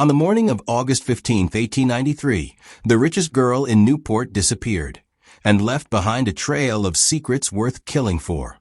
On the morning of August 15, 1893, the richest girl in Newport disappeared and left behind a trail of secrets worth killing for.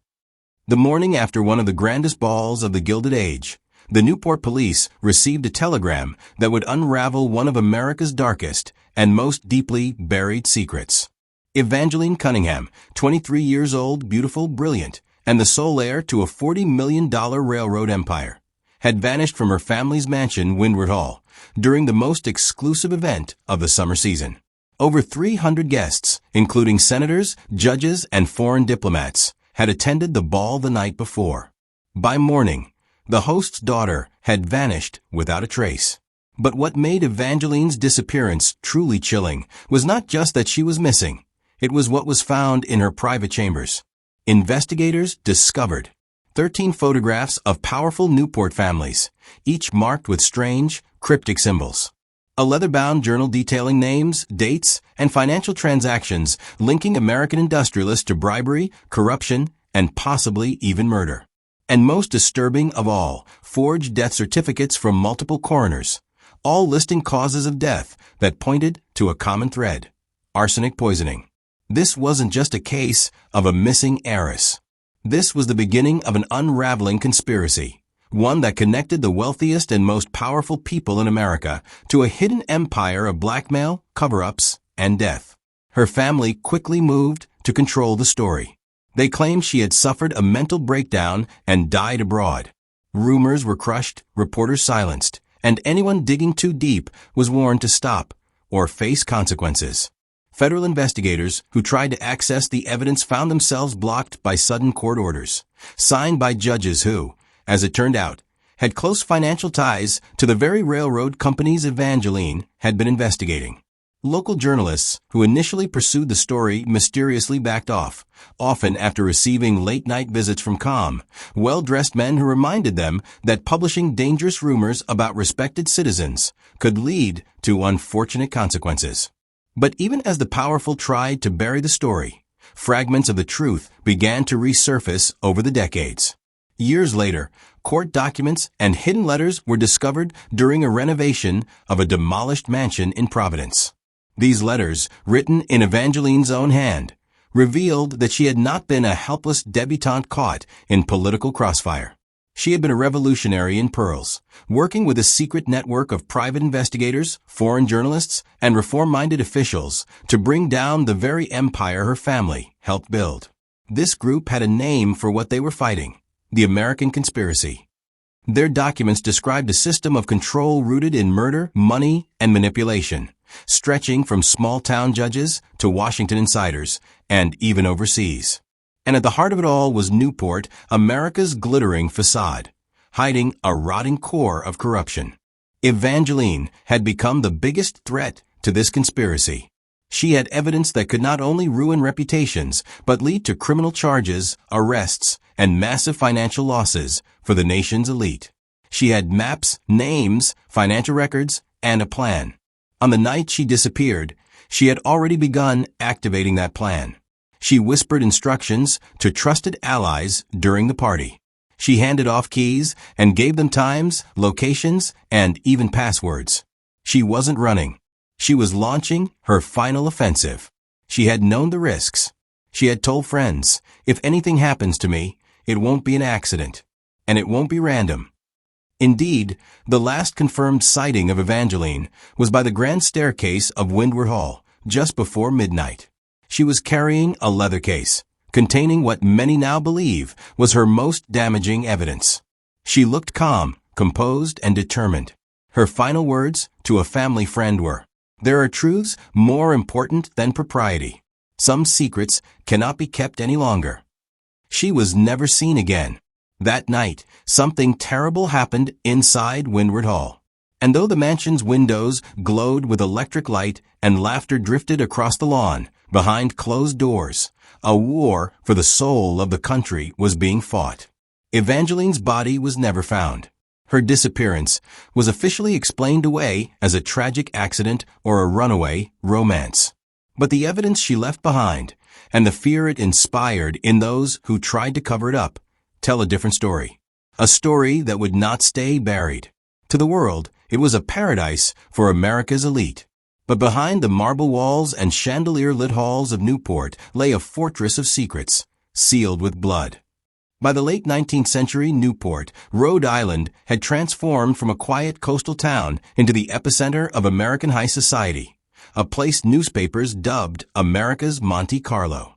The morning after one of the grandest balls of the Gilded Age, the Newport police received a telegram that would unravel one of America's darkest and most deeply buried secrets. Evangeline Cunningham, 23 years old, beautiful, brilliant, and the sole heir to a $40 million railroad empire, had vanished from her family's mansion, Windward Hall, during the most exclusive event of the summer season. Over 300 guests, including senators, judges, and foreign diplomats, had attended the ball the night before. By morning, the host's daughter had vanished without a trace. But what made Evangeline's disappearance truly chilling was not just that she was missing. It was what was found in her private chambers. Investigators discovered 13 photographs of powerful Newport families, each marked with strange, cryptic symbols. A leather-bound journal detailing names, dates, and financial transactions linking American industrialists to bribery, corruption, and possibly even murder. And most disturbing of all, forged death certificates from multiple coroners, all listing causes of death that pointed to a common thread: arsenic poisoning. This wasn't just a case of a missing heiress. This was the beginning of an unraveling conspiracy, one that connected the wealthiest and most powerful people in America to a hidden empire of blackmail, cover-ups, and death. Her family quickly moved to control the story. They claimed she had suffered a mental breakdown and died abroad. Rumors were crushed, reporters silenced, and anyone digging too deep was warned to stop or face consequences. Federal investigators who tried to access the evidence found themselves blocked by sudden court orders, signed by judges who, as it turned out, had close financial ties to the very railroad companies Evangeline had been investigating. Local journalists who initially pursued the story mysteriously backed off, often after receiving late-night visits from calm, well-dressed men who reminded them that publishing dangerous rumors about respected citizens could lead to unfortunate consequences. But even as the powerful tried to bury the story, fragments of the truth began to resurface over the decades. Years later, court documents and hidden letters were discovered during a renovation of a demolished mansion in Providence. These letters, written in Evangeline's own hand, revealed that she had not been a helpless debutante caught in political crossfire. She had been a revolutionary in pearls, working with a secret network of private investigators, foreign journalists, and reform-minded officials to bring down the very empire her family helped build. This group had a name for what they were fighting: the American conspiracy. Their documents described a system of control rooted in murder, money, and manipulation, stretching from small-town judges to Washington insiders, and even overseas. And at the heart of it all was Newport, America's glittering facade, hiding a rotting core of corruption. Evangeline had become the biggest threat to this conspiracy. She had evidence that could not only ruin reputations, but lead to criminal charges, arrests, and massive financial losses for the nation's elite. She had maps, names, financial records, and a plan. On the night she disappeared, she had already begun activating that plan. She whispered instructions to trusted allies during the party. She handed off keys and gave them times, locations, and even passwords. She wasn't running. She was launching her final offensive. She had known the risks. She had told friends, "If anything happens to me, it won't be an accident, and it won't be random." Indeed, the last confirmed sighting of Evangeline was by the grand staircase of Windward Hall, just before midnight. She was carrying a leather case, containing what many now believe was her most damaging evidence. She looked calm, composed, and determined. Her final words to a family friend were, "There are truths more important than propriety. Some secrets cannot be kept any longer." She was never seen again. That night, something terrible happened inside Windward Hall. And though the mansion's windows glowed with electric light and laughter drifted across the lawn, behind closed doors, a war for the soul of the country was being fought. Evangeline's body was never found. Her disappearance was officially explained away as a tragic accident or a runaway romance. But the evidence she left behind, and the fear it inspired in those who tried to cover it up, tell a different story. A story that would not stay buried. To the world, It was a paradise for America's elite. But behind the marble walls and chandelier-lit halls of Newport lay a fortress of secrets, sealed with blood. By the late 19th century, Newport, Rhode Island, had transformed from a quiet coastal town into the epicenter of American high society, a place newspapers dubbed America's Monte Carlo.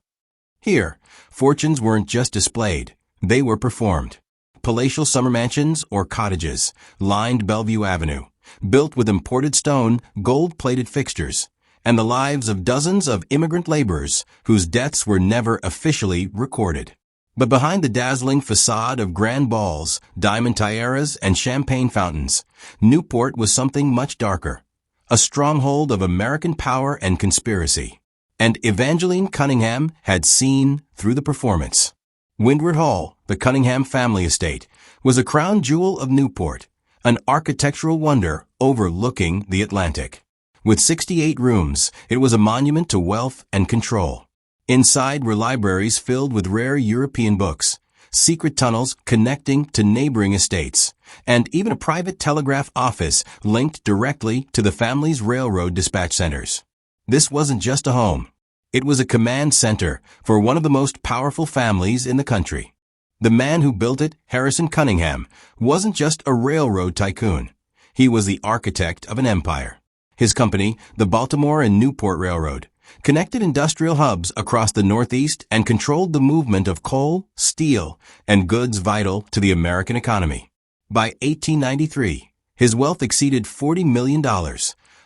Here, fortunes weren't just displayed, they were performed. Palatial summer mansions or cottages lined Bellevue Avenue, built with imported stone, gold-plated fixtures, and the lives of dozens of immigrant laborers whose deaths were never officially recorded. But behind the dazzling facade of grand balls, diamond tiaras, and champagne fountains, Newport was something much darker, a stronghold of American power and conspiracy. And Evangeline Cunningham had seen through the performance. Windward Hall, the Cunningham family estate, was a crown jewel of Newport, an architectural wonder overlooking the Atlantic. With 68 rooms, it was a monument to wealth and control. Inside were libraries filled with rare European books, secret tunnels connecting to neighboring estates, and even a private telegraph office linked directly to the family's railroad dispatch centers. This wasn't just a home. It was a command center for one of the most powerful families in the country. The man who built it, Heiress Cunningham, wasn't just a railroad tycoon. He was the architect of an empire. His company, the Baltimore and Newport Railroad, connected industrial hubs across the Northeast and controlled the movement of coal, steel, and goods vital to the American economy. By 1893, his wealth exceeded $40 million,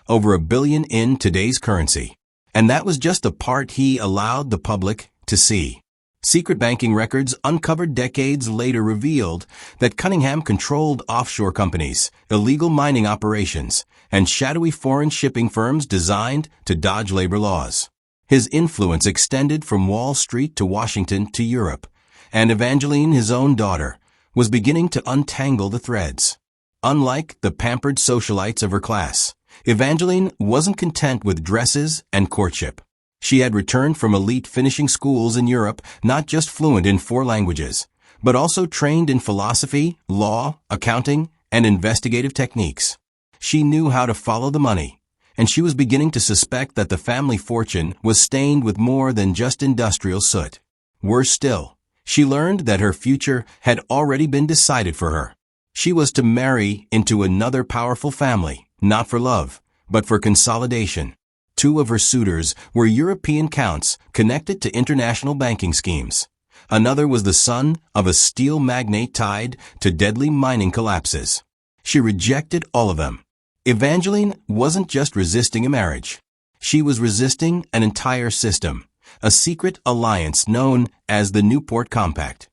over $1 billion in today's currency. And that was just the part he allowed the public to see. Secret banking records uncovered decades later revealed that Cunningham controlled offshore companies, illegal mining operations, and shadowy foreign shipping firms designed to dodge labor laws. His influence extended from Wall Street to Washington to Europe, and Evangeline, his own daughter, was beginning to untangle the threads. Unlike the pampered socialites of her class, Evangeline wasn't content with dresses and courtship. She had returned from elite finishing schools in Europe, not just fluent in 4 languages, but also trained in philosophy, law, accounting, and investigative techniques. She knew how to follow the money, and she was beginning to suspect that the family fortune was stained with more than just industrial soot. Worse still, she learned that her future had already been decided for her. She was to marry into another powerful family, not for love, but for consolidation. 2 of her suitors were European counts connected to international banking schemes. Another was the son of a steel magnate tied to deadly mining collapses. She rejected all of them. Evangeline wasn't just resisting a marriage. She was resisting an entire system, a secret alliance known as the Newport Compact.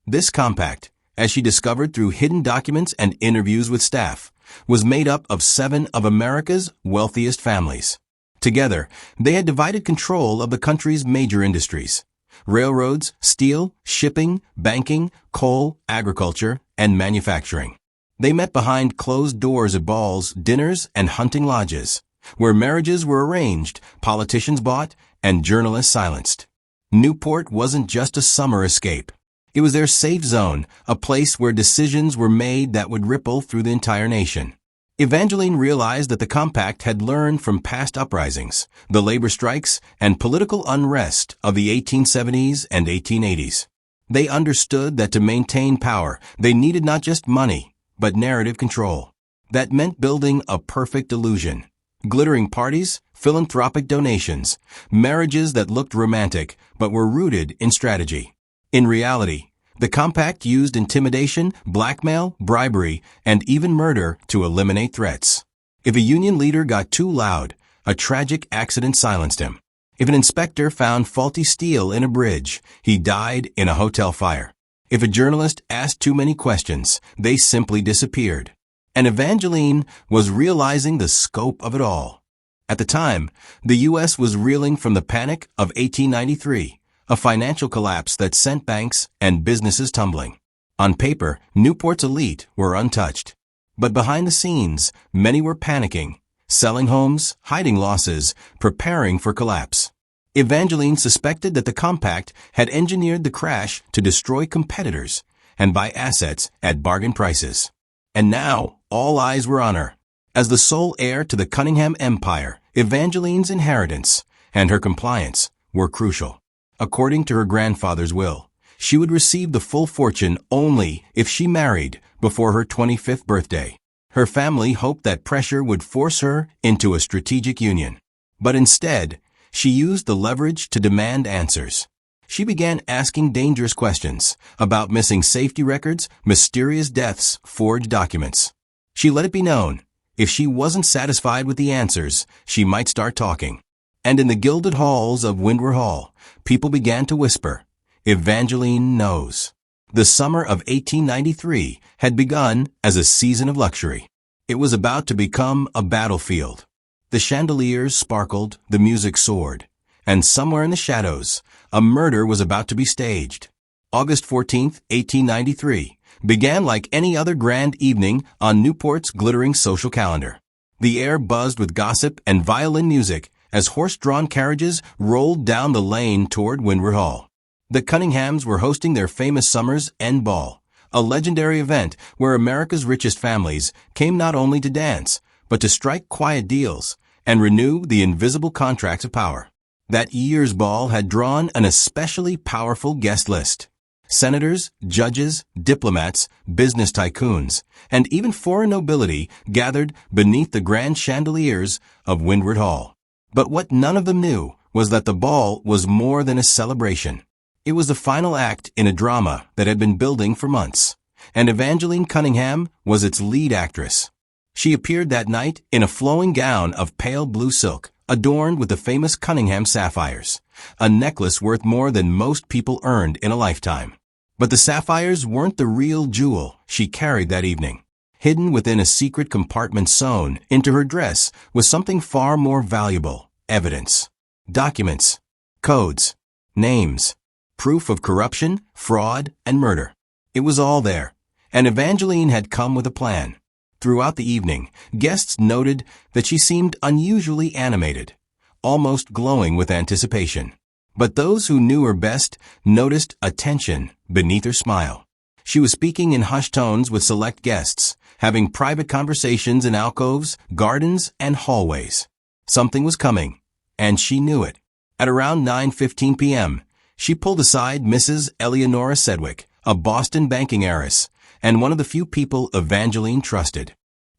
This compact, as she discovered through hidden documents and interviews with staff, was made up of 7 of America's wealthiest families. Together, they had divided control of the country's major industries: railroads, steel, shipping, banking, coal, agriculture, and manufacturing. They met behind closed doors at balls, dinners, and hunting lodges, where marriages were arranged, politicians bought, and journalists silenced. Newport wasn't just a summer escape. It was their safe zone, a place where decisions were made that would ripple through the entire nation. Evangeline realized that the compact had learned from past uprisings, the labor strikes, and political unrest of the 1870s and 1880s. They understood that to maintain power, they needed not just money, but narrative control. That meant building a perfect illusion. Glittering parties, philanthropic donations, marriages that looked romantic but were rooted in strategy. In reality, the compact used intimidation, blackmail, bribery, and even murder to eliminate threats. If a union leader got too loud, a tragic accident silenced him. If an inspector found faulty steel in a bridge, he died in a hotel fire. If a journalist asked too many questions, they simply disappeared. And Evangeline was realizing the scope of it all. At the time, the U.S. was reeling from the panic of 1893. A financial collapse that sent banks and businesses tumbling. On paper, Newport's elite were untouched. But behind the scenes, many were panicking, selling homes, hiding losses, preparing for collapse. Evangeline suspected that the compact had engineered the crash to destroy competitors and buy assets at bargain prices. And now, all eyes were on her. As the sole heir to the Cunningham empire, Evangeline's inheritance and her compliance were crucial. According to her grandfather's will, she would receive the full fortune only if she married before her 25th birthday. Her family hoped that pressure would force her into a strategic union. But instead, she used the leverage to demand answers. She began asking dangerous questions about missing safety records, mysterious deaths, forged documents. She let it be known, if she wasn't satisfied with the answers, she might start talking. And in the gilded halls of Windward Hall, people began to whisper, "Evangeline knows." The summer of 1893 had begun as a season of luxury. It was about to become a battlefield. The chandeliers sparkled, the music soared, and somewhere in the shadows, a murder was about to be staged. August 14, 1893, began like any other grand evening on Newport's glittering social calendar. The air buzzed with gossip and violin music as horse-drawn carriages rolled down the lane toward Windward Hall. The Cunninghams were hosting their famous Summer's End Ball, a legendary event where America's richest families came not only to dance, but to strike quiet deals and renew the invisible contracts of power. That year's ball had drawn an especially powerful guest list. Senators, judges, diplomats, business tycoons, and even foreign nobility gathered beneath the grand chandeliers of Windward Hall. But what none of them knew was that the ball was more than a celebration. It was the final act in a drama that had been building for months, and Evangeline Cunningham was its lead actress. She appeared that night in a flowing gown of pale blue silk, adorned with the famous Cunningham sapphires, a necklace worth more than most people earned in a lifetime. But the sapphires weren't the real jewel she carried that evening. Hidden within a secret compartment sewn into her dress was something far more valuable: evidence, documents, codes, names, proof of corruption, fraud, and murder. It was all there, and Evangeline had come with a plan. Throughout the evening, guests noted that she seemed unusually animated, almost glowing with anticipation. But those who knew her best noticed a tension beneath her smile. She was speaking in hushed tones with select guests, having private conversations in alcoves, gardens, and hallways. Something was coming, and she knew it. At around 9:15 p.m., she pulled aside Mrs. Eleanora Sedgwick, a Boston banking heiress, and one of the few people Evangeline trusted.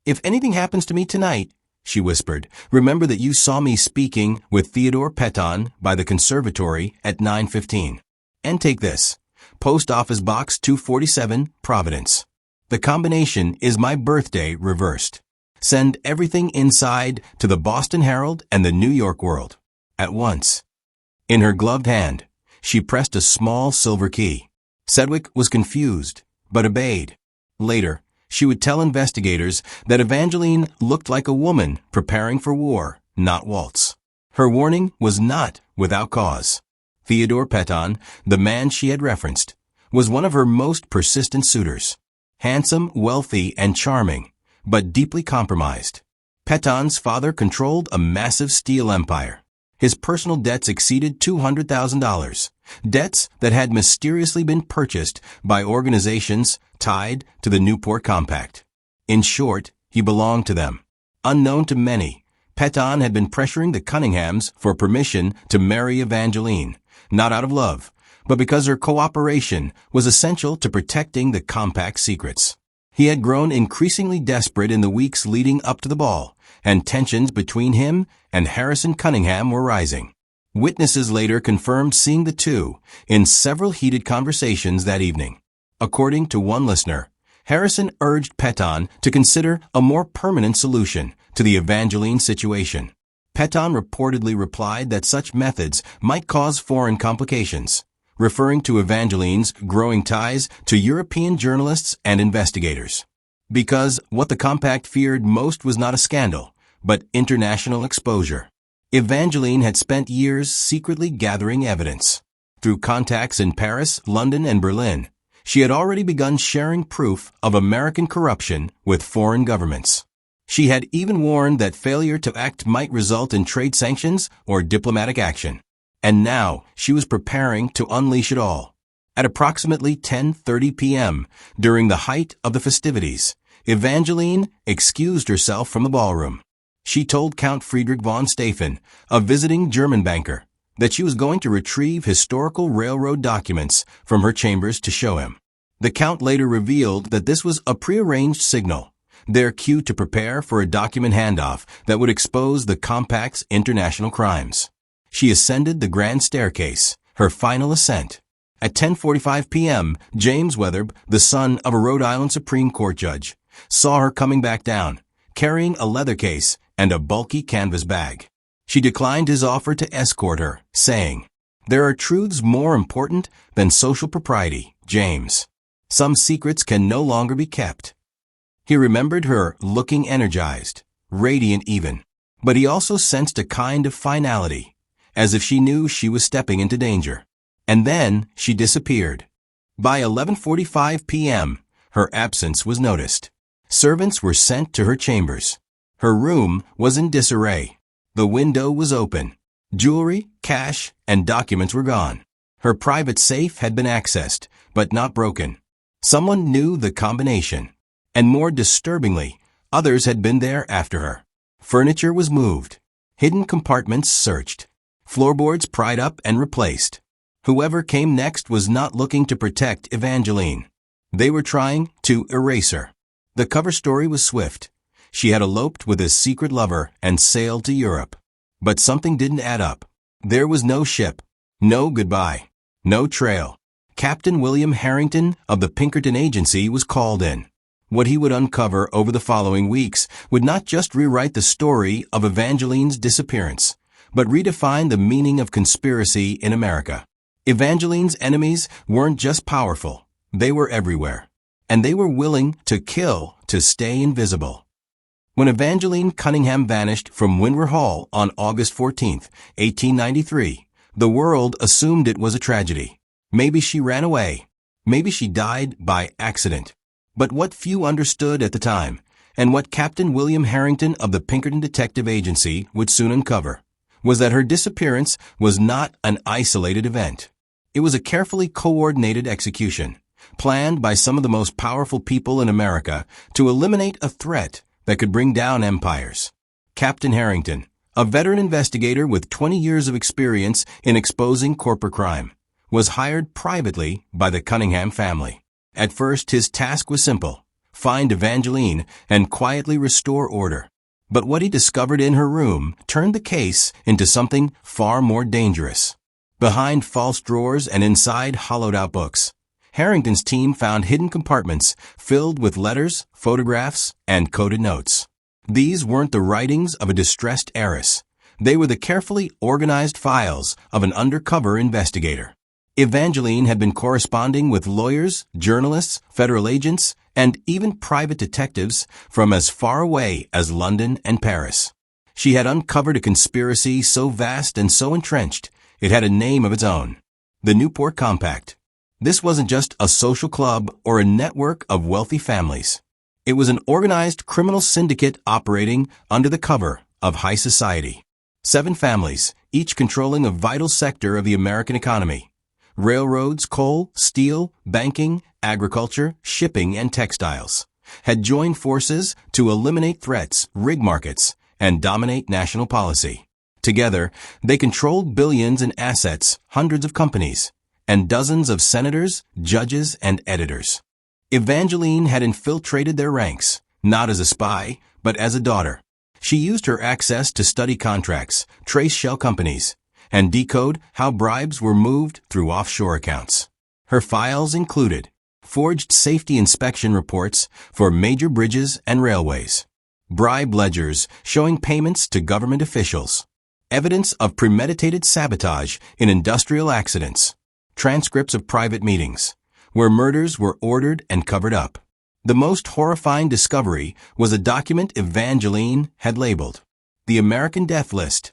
"If anything happens to me tonight," she whispered, "remember that you saw me speaking with Theodore Peton by the conservatory at 9:15. And take this, Post Office Box 247, Providence. The combination is my birthday reversed. Send everything inside to the Boston Herald and the New York World at once." In her gloved hand, she pressed a small silver key. Sedgwick was confused, but obeyed. Later, she would tell investigators that Evangeline looked like a woman preparing for war, not waltz. Her warning was not without cause. Theodore Peton, the man she had referenced, was one of her most persistent suitors. Handsome, wealthy, and charming, but deeply compromised. Peton's father controlled a massive steel empire. His personal debts exceeded $200,000, debts that had mysteriously been purchased by organizations tied to the Newport Compact. In short, he belonged to them. Unknown to many, Peton had been pressuring the Cunninghams for permission to marry Evangeline, not out of love, but because her cooperation was essential to protecting the Compact's secrets. He had grown increasingly desperate in the weeks leading up to the ball, and tensions between him and Heiress and Cunningham were rising. Witnesses later confirmed seeing the two in several heated conversations that evening. According to one listener, Harrison urged Peton to consider a more permanent solution to the Evangeline situation. Peton reportedly replied that such methods might cause foreign complications, referring to Evangeline's growing ties to European journalists and investigators. Because what the Compact feared most was not a scandal, but international exposure. Evangeline had spent years secretly gathering evidence. Through contacts in Paris, London, and Berlin, she had already begun sharing proof of American corruption with foreign governments. She had even warned that failure to act might result in trade sanctions or diplomatic action. And now she was preparing to unleash it all. At approximately 10:30 p.m., during the height of the festivities, Evangeline excused herself from the ballroom. She told Count Friedrich von Stauffen, a visiting German banker, that she was going to retrieve historical railroad documents from her chambers to show him. The Count later revealed that this was a prearranged signal, their cue to prepare for a document handoff that would expose the compact's international crimes. She ascended the grand staircase, her final ascent. At 10:45 p.m., James Wetherbe, the son of a Rhode Island Supreme Court judge, saw her coming back down, carrying a leather case and a bulky canvas bag. She declined his offer to escort her, saying, "There are truths more important than social propriety, James. Some secrets can no longer be kept." He remembered her looking energized, radiant even, but he also sensed a kind of finality, as if she knew she was stepping into danger. And then she disappeared. By 11:45 p.m., her absence was noticed. Servants were sent to her chambers. Her room was in disarray. The window was open. Jewelry, cash, and documents were gone. Her private safe had been accessed, but not broken. Someone knew the combination. And more disturbingly, others had been there after her. Furniture was moved. Hidden compartments searched. Floorboards pried up and replaced. Whoever came next was not looking to protect Evangeline. They were trying to erase her. The cover story was swift. She had eloped with a secret lover and sailed to Europe. But something didn't add up. There was no ship, no goodbye, no trail. Captain William Harrington of the Pinkerton Agency was called in. What he would uncover over the following weeks would not just rewrite the story of Evangeline's disappearance, but redefine the meaning of conspiracy in America. Evangeline's enemies weren't just powerful, they were everywhere. And they were willing to kill to stay invisible. When Evangeline Cunningham vanished from Windsor Hall on August 14, 1893, the world assumed it was a tragedy. Maybe she ran away. Maybe she died by accident. But what few understood at the time, and what Captain William Harrington of the Pinkerton Detective Agency would soon uncover, was that her disappearance was not an isolated event. It was a carefully coordinated execution, planned by some of the most powerful people in America to eliminate a threat that could bring down empires. Captain Harrington, a veteran investigator with 20 years of experience in exposing corporate crime, was hired privately by the Cunningham family. At first, his task was simple: find Evangeline and quietly restore order. But what he discovered in her room turned the case into something far more dangerous. Behind false drawers and inside hollowed-out books, Harrington's team found hidden compartments filled with letters, photographs, and coded notes. These weren't the writings of a distressed heiress. They were the carefully organized files of an undercover investigator. Evangeline had been corresponding with lawyers, journalists, federal agents, and even private detectives from as far away as London and Paris. She had uncovered a conspiracy so vast and so entrenched, it had a name of its own: the Newport Compact. This wasn't just a social club or a network of wealthy families. It was an organized criminal syndicate operating under the cover of high society. 7 families, each controlling a vital sector of the American economy: railroads, coal, steel, banking, agriculture, shipping, and textiles, had joined forces to eliminate threats, rig markets, and dominate national policy. Together, they controlled billions in assets, hundreds of companies, and dozens of senators, judges, and editors. Evangeline had infiltrated their ranks, not as a spy, but as a daughter. She used her access to study contracts, trace shell companies, and decode how bribes were moved through offshore accounts. Her files included forged safety inspection reports for major bridges and railways, bribe ledgers showing payments to government officials, evidence of premeditated sabotage in industrial accidents, transcripts of private meetings, where murders were ordered and covered up. The most horrifying discovery was a document Evangeline had labeled the American Death List.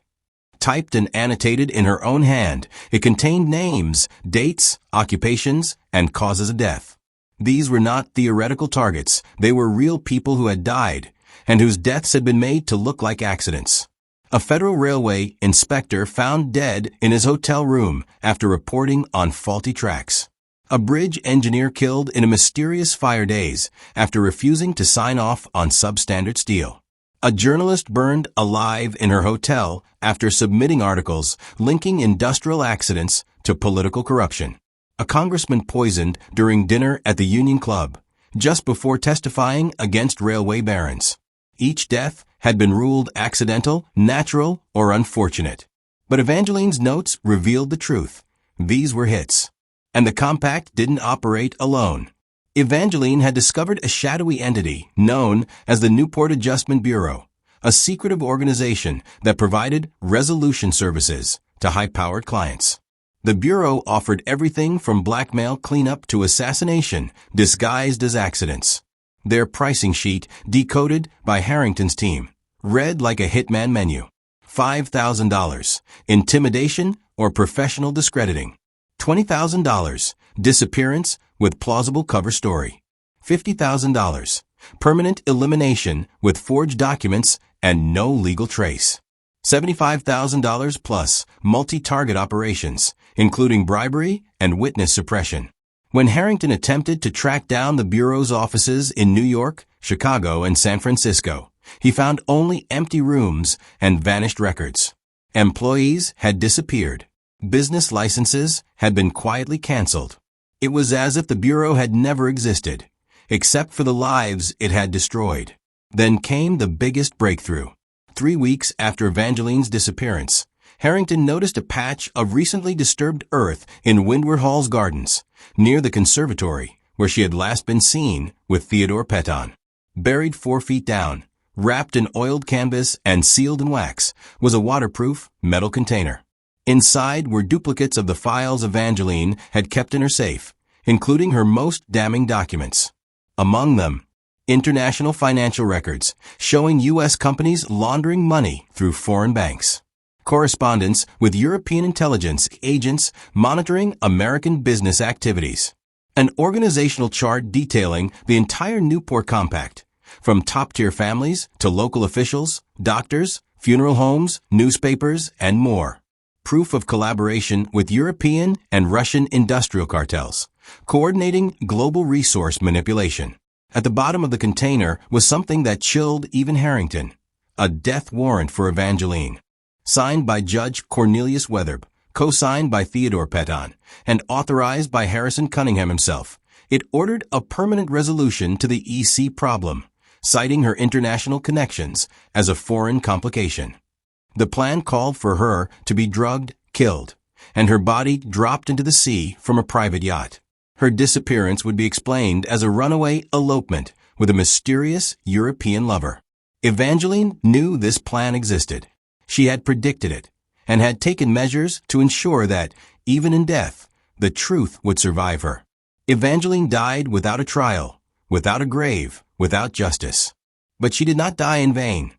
Typed and annotated in her own hand, it contained names, dates, occupations, and causes of death. These were not theoretical targets. They were real people who had died, and whose deaths had been made to look like accidents. A Federal Railway inspector found dead in his hotel room after reporting on faulty tracks. A bridge engineer killed in a mysterious fire days after refusing to sign off on substandard steel. A journalist burned alive in her hotel after submitting articles linking industrial accidents to political corruption. A congressman poisoned during dinner at the Union Club, just before testifying against railway barons. Each death had been ruled accidental, natural, or unfortunate. But Evangeline's notes revealed the truth. These were hits. And the compact didn't operate alone. Evangeline had discovered a shadowy entity known as the Newport Adjustment Bureau, a secretive organization that provided resolution services to high-powered clients. The Bureau offered everything from blackmail cleanup to assassination disguised as accidents. Their pricing sheet, decoded by Harrington's team, read like a hitman menu. $5,000, intimidation or professional discrediting. $20,000, disappearance with plausible cover story. $50,000, permanent elimination with forged documents and no legal trace. $75,000 plus multi-target operations, including bribery and witness suppression. When Harrington attempted to track down the Bureau's offices in New York, Chicago, and San Francisco, he found only empty rooms and vanished records. Employees had disappeared. Business licenses had been quietly canceled. It was as if the Bureau had never existed, except for the lives it had destroyed. Then came the biggest breakthrough. 3 weeks after Evangeline's disappearance, Harrington noticed a patch of recently disturbed earth in Windward Hall's gardens, near the conservatory where she had last been seen with Theodore Peton. Buried 4 feet down, wrapped in oiled canvas and sealed in wax, was a waterproof metal container. Inside were duplicates of the files Evangeline had kept in her safe, including her most damning documents. Among them, international financial records showing U.S. companies laundering money through foreign banks. Correspondence with European intelligence agents monitoring American business activities. An organizational chart detailing the entire Newport Compact, from top-tier families to local officials, doctors, funeral homes, newspapers, and more. Proof of collaboration with European and Russian industrial cartels, coordinating global resource manipulation. At the bottom of the container was something that chilled even Harrington, a death warrant for Evangeline. Signed by Judge Cornelius Wetherb, co-signed by Theodore Peton, and authorized by Heiress Cunningham himself, it ordered a permanent resolution to the EC problem, citing her international connections as a foreign complication. The plan called for her to be drugged, killed, and her body dropped into the sea from a private yacht. Her disappearance would be explained as a runaway elopement with a mysterious European lover. Evangeline knew this plan existed. She had predicted it, and had taken measures to ensure that, even in death, the truth would survive her. Evangeline died without a trial, without a grave, without justice. But she did not die in vain.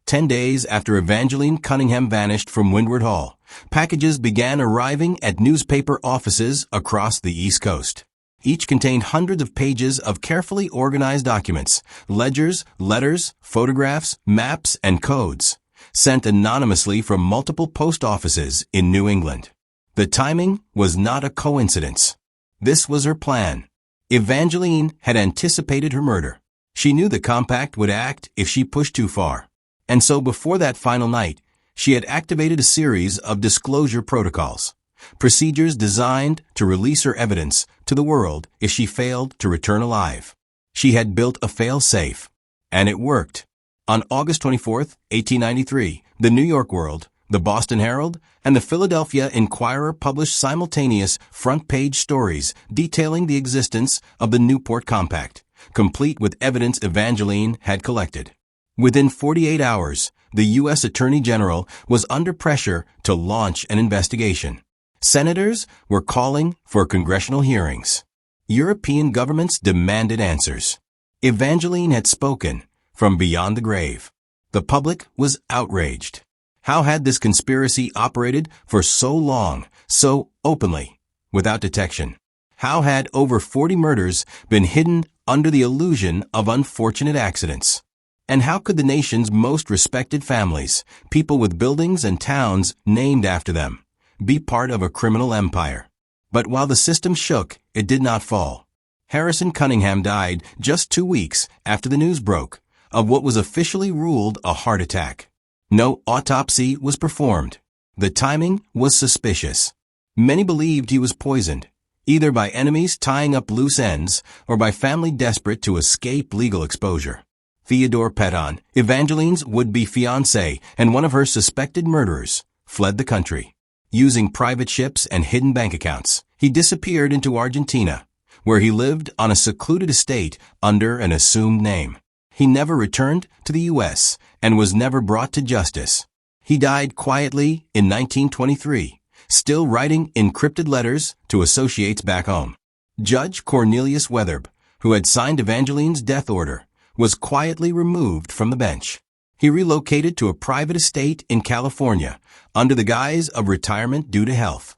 10 days after Evangeline Cunningham vanished from Windward Hall, packages began arriving at newspaper offices across the East Coast. Each contained hundreds of pages of carefully organized documents, ledgers, letters, photographs, maps, and codes, sent anonymously from multiple post offices in New England. The timing was not a coincidence. This was her plan. Evangeline had anticipated her murder. She knew the compact would act if she pushed too far. And so before that final night, she had activated a series of disclosure protocols, procedures designed to release her evidence to the world if she failed to return alive. She had built a fail-safe, and it worked. On August 24, 1893, the New York World, the Boston Herald, and the Philadelphia Inquirer published simultaneous front-page stories detailing the existence of the Newport Compact, complete with evidence Evangeline had collected. Within 48 hours, the U.S. Attorney General was under pressure to launch an investigation. Senators were calling for congressional hearings. European governments demanded answers. Evangeline had spoken from beyond the grave. The public was outraged. How had this conspiracy operated for so long, so openly, without detection? How had over 40 murders been hidden under the illusion of unfortunate accidents? And how could the nation's most respected families, people with buildings and towns named after them, be part of a criminal empire? But while the system shook, it did not fall. Heiress Cunningham died just 2 weeks after the news broke of what was officially ruled a heart attack. No autopsy was performed. The timing was suspicious. Many believed he was poisoned, either by enemies tying up loose ends or by family desperate to escape legal exposure. Theodore Peton, Evangeline's would-be fiancé and one of her suspected murderers, fled the country. Using private ships and hidden bank accounts, he disappeared into Argentina, where he lived on a secluded estate under an assumed name. He never returned to the U.S. and was never brought to justice. He died quietly in 1923, still writing encrypted letters to associates back home. Judge Cornelius Wetherbe, who had signed Evangeline's death order, was quietly removed from the bench. He relocated to a private estate in California under the guise of retirement due to health.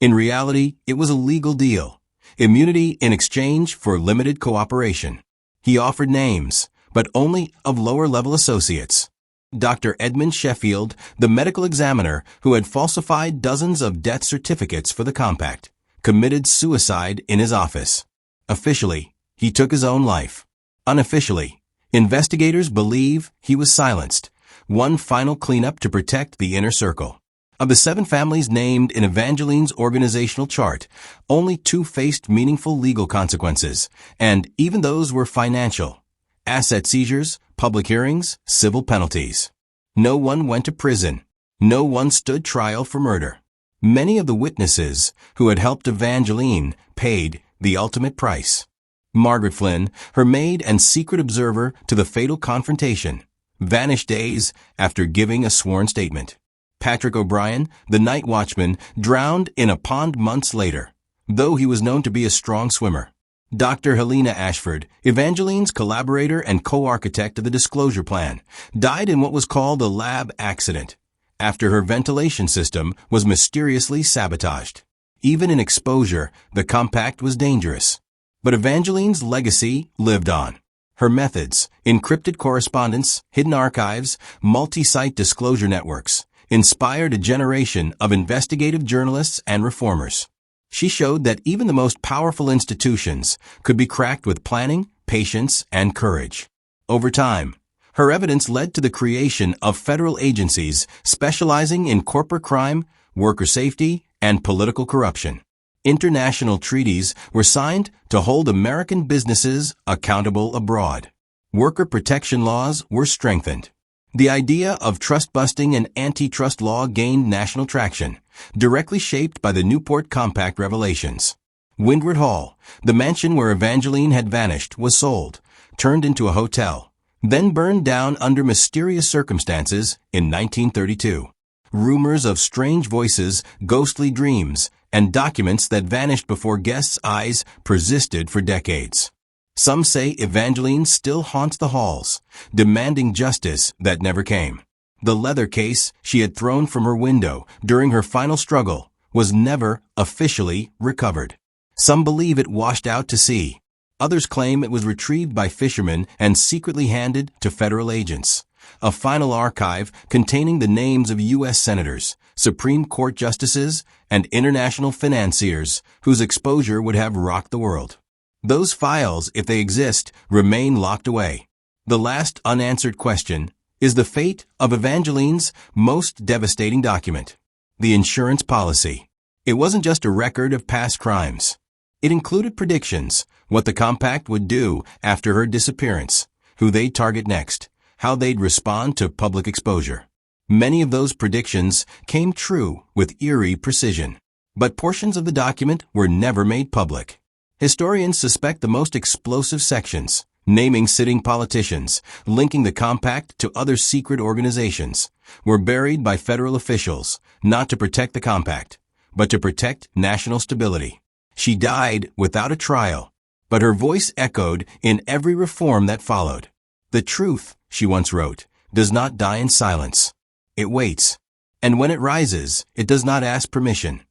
In reality, it was a legal deal, immunity in exchange for limited cooperation. He offered names, but only of lower-level associates. Dr. Edmund Sheffield, the medical examiner who had falsified dozens of death certificates for the compact, committed suicide in his office. Officially, he took his own life. Unofficially, investigators believe he was silenced, one final cleanup to protect the inner circle. Of the 7 families named in Evangeline's organizational chart, only 2 faced meaningful legal consequences, and even those were financial. Asset seizures, public hearings, civil penalties. No one went to prison. No one stood trial for murder. Many of the witnesses who had helped Evangeline paid the ultimate price. Margaret Flynn, her maid and secret observer to the fatal confrontation, vanished days after giving a sworn statement. Patrick O'Brien, the night watchman, drowned in a pond months later, though he was known to be a strong swimmer. Dr. Helena Ashford, Evangeline's collaborator and co-architect of the disclosure plan, died in what was called a lab accident, after her ventilation system was mysteriously sabotaged. Even in exposure, the compact was dangerous. But Evangeline's legacy lived on. Her methods, encrypted correspondence, hidden archives, multi-site disclosure networks, inspired a generation of investigative journalists and reformers. She showed that even the most powerful institutions could be cracked with planning, patience, and courage. Over time, her evidence led to the creation of federal agencies specializing in corporate crime, worker safety, and political corruption. International treaties were signed to hold American businesses accountable abroad. Worker protection laws were strengthened. The idea of trust-busting and antitrust law gained national traction, directly shaped by the Newport Compact revelations. Windward Hall, the mansion where Evangeline had vanished, was sold, turned into a hotel, then burned down under mysterious circumstances in 1932. Rumors of strange voices, ghostly dreams, and documents that vanished before guests' eyes persisted for decades. Some say Evangeline still haunts the halls, demanding justice that never came. The leather case she had thrown from her window during her final struggle was never officially recovered. Some believe it washed out to sea. Others claim it was retrieved by fishermen and secretly handed to federal agents. A final archive containing the names of U.S. senators, Supreme Court justices, and international financiers whose exposure would have rocked the world. Those files, if they exist, remain locked away. The last unanswered question is the fate of Evangeline's most devastating document, the insurance policy. It wasn't just a record of past crimes. It included predictions, what the compact would do after her disappearance, who they'd target next, how they'd respond to public exposure. Many of those predictions came true with eerie precision, but portions of the document were never made public. Historians suspect the most explosive sections, naming sitting politicians, linking the compact to other secret organizations, were buried by federal officials, not to protect the compact, but to protect national stability. She died without a trial, but her voice echoed in every reform that followed. The truth, she once wrote, does not die in silence. It waits. And when it rises, it does not ask permission.